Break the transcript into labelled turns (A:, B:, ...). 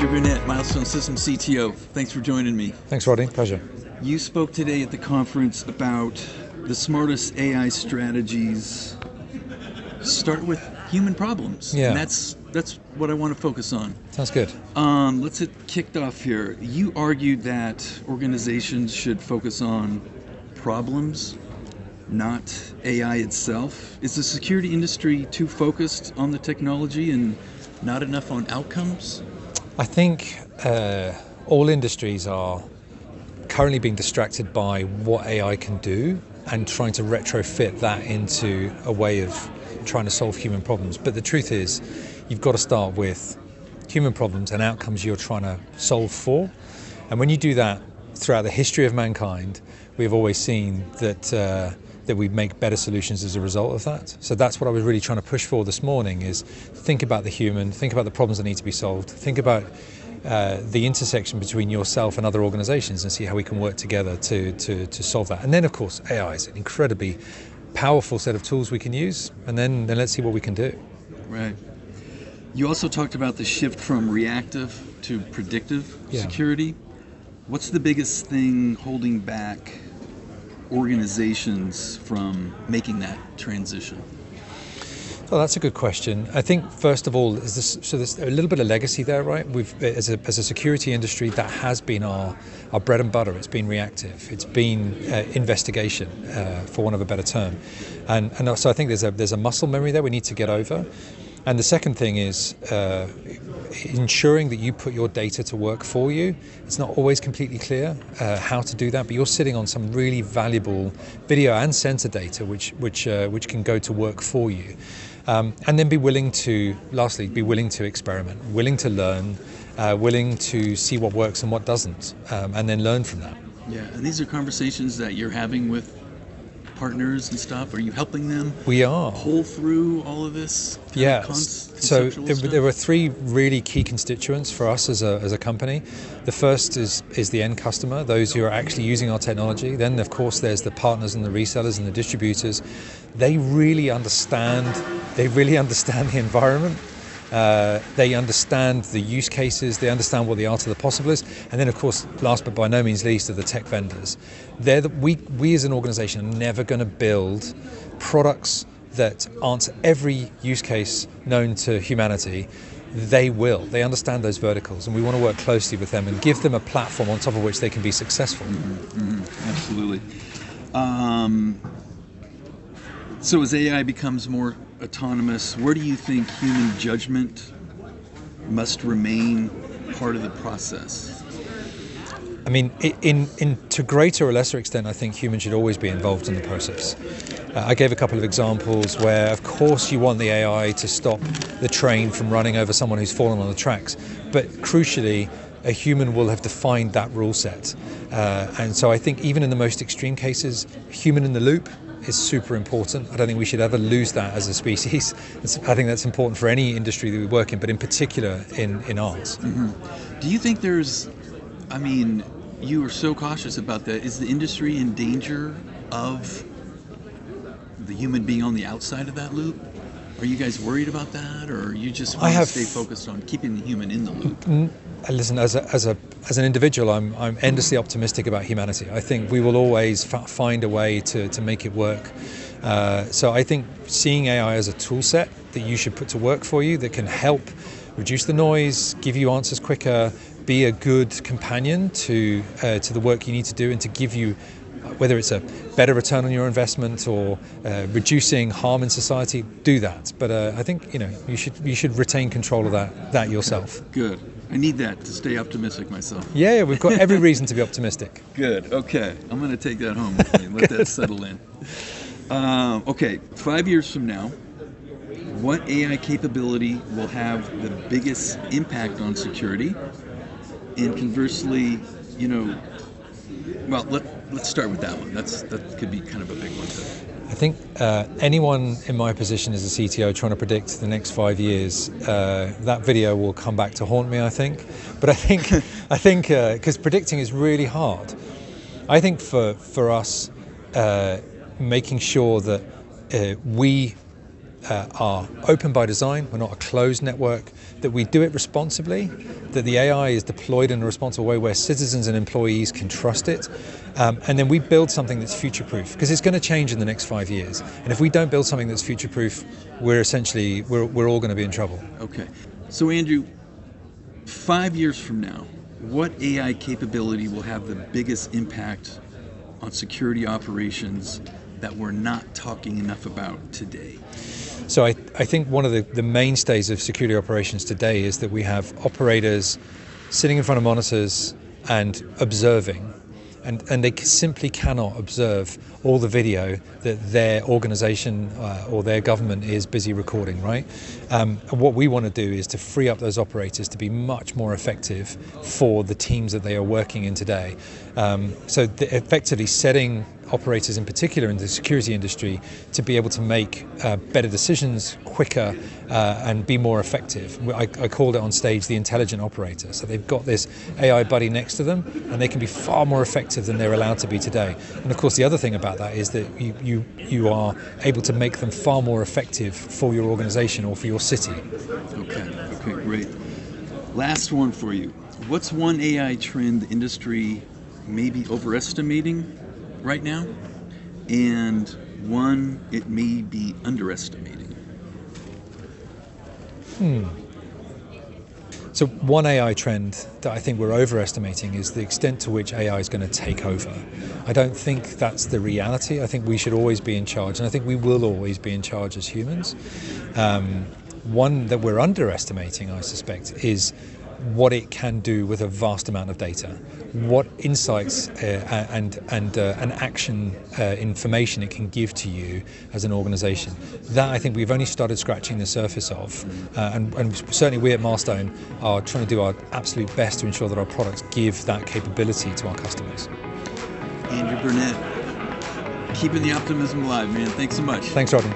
A: Burnett, Milestone Systems CTO. Thanks for joining me.
B: Thanks, Rodney. Pleasure.
A: You spoke today at the conference about the smartest AI strategies start with human problems.
B: Yeah.
A: And that's what I want to focus on.
B: Sounds good.
A: Let's get kicked off here. You argued that organizations should focus on problems, not AI itself. Is the security industry too focused on the technology and not enough on outcomes?
B: I think all industries are currently being distracted by what AI can do and trying to retrofit that into a way of trying to solve human problems. But the truth is, you've got to start with human problems and outcomes you're trying to solve for. And when you do that throughout the history of mankind, we've always seen that we make better solutions as a result of that. So that's what I was really trying to push for this morning, is think about the human, think about the problems that need to be solved, think about the intersection between yourself and other organizations and see how we can work together to solve that. And then, of course, AI is an incredibly powerful set of tools we can use, and then let's see what we can do.
A: Right. You also talked about the shift from reactive to predictive security. What's the biggest thing holding back organizations from making that transition?
B: Well, that's a good question. I think, first of all, there's a little bit of legacy there, right? As a security industry, that has been our bread and butter. It's been reactive. It's been investigation, for want of a better term. And so I think there's a muscle memory there we need to get over. And the second thing is ensuring that you put your data to work for you. It's not always completely clear how to do that, but you're sitting on some really valuable video and sensor data which can go to work for you. And then lastly, be willing to experiment, willing to learn, willing to see what works and what doesn't, and then learn from that.
A: Yeah, and these are conversations that you're having with partners and stuff. Are you helping them?
B: We are.
A: Pull through all of this?
B: Yeah. So there were three really key constituents for us as a company. The first is the end customer, those who are actually using our technology. Then, of course, there's the partners and the resellers and the distributors. They really understand the environment. They understand the use cases, they understand what the art of the possible is, and then, of course, last but by no means least, are the tech vendors. We as an organization are never going to build products that answer every use case known to humanity. They understand those verticals, and we want to work closely with them and give them a platform on top of which they can be successful.
A: Absolutely. So as AI becomes more autonomous, where do you think human judgment must remain part of the process?
B: I mean, to greater or lesser extent, I think humans should always be involved in the process. I gave a couple of examples where, of course, you want the AI to stop the train from running over someone who's fallen on the tracks, but crucially, a human will have defined that rule set. And so I think even in the most extreme cases, human in the loop is super important. I don't think we should ever lose that as a species. I think that's important for any industry that we work in, but in particular in ours.
A: Do you think you are so cautious about that. Is the industry in danger of the human being on the outside of that loop? Are you guys worried about that, or you just want to stay focused on keeping the human in the loop?
B: Listen, as an individual, I'm endlessly optimistic about humanity. I think we will always find a way to make it work. So I think seeing AI as a tool set that you should put to work for you, that can help reduce the noise, give you answers quicker, be a good companion to the work you need to do, and to give you, whether it's a better return on your investment or reducing harm in society, do that. But I think you should retain control of that yourself.
A: Good. I need that to stay optimistic myself.
B: Yeah, we've got every reason to be optimistic.
A: Good. Okay, I'm going to take that home with me. Let that settle in. Okay, 5 years from now, what AI capability will have the biggest impact on security? And conversely, let's start with that one. That could be kind of a big one too.
B: I think anyone in my position as a CTO trying to predict the next 5 years, that video will come back to haunt me, I think. But I think because predicting is really hard. I think for us, making sure that we are open by design, we're not a closed network, that we do it responsibly, that the AI is deployed in a responsible way where citizens and employees can trust it, and then we build something that's future-proof, because it's going to change in the next 5 years. And if we don't build something that's future-proof, we're all going to be in trouble.
A: Okay. So Andrew, 5 years from now, what AI capability will have the biggest impact on security operations that we're not talking enough about today?
B: So I think one of the mainstays of security operations today is that we have operators sitting in front of monitors and observing, and they simply cannot observe all the video that their organization or their government is busy recording, right? And what we want to do is to free up those operators to be much more effective for the teams that they are working in today. So effectively setting operators in particular in the security industry to be able to make better decisions quicker and be more effective. I called it on stage the intelligent operator. So they've got this AI buddy next to them and they can be far more effective than they're allowed to be today. And of course the other thing about that is that you are able to make them far more effective for your organization or for your city.
A: Okay, great. Last one for you. What's one AI trend the industry may be overestimating right now, and one it may be underestimating?
B: So one AI trend that I think we're overestimating is the extent to which AI is going to take over. I don't think that's the reality. I think we should always be in charge, and I think we will always be in charge as humans. One that we're underestimating, I suspect, is what it can do with a vast amount of data, what insights and action information it can give to you as an organization. That I think we've only started scratching the surface of, and certainly we at Milestone are trying to do our absolute best to ensure that our products give that capability to our customers.
A: Andrew Burnett, keeping the optimism alive, man. Thanks so much.
B: Thanks, Rodney.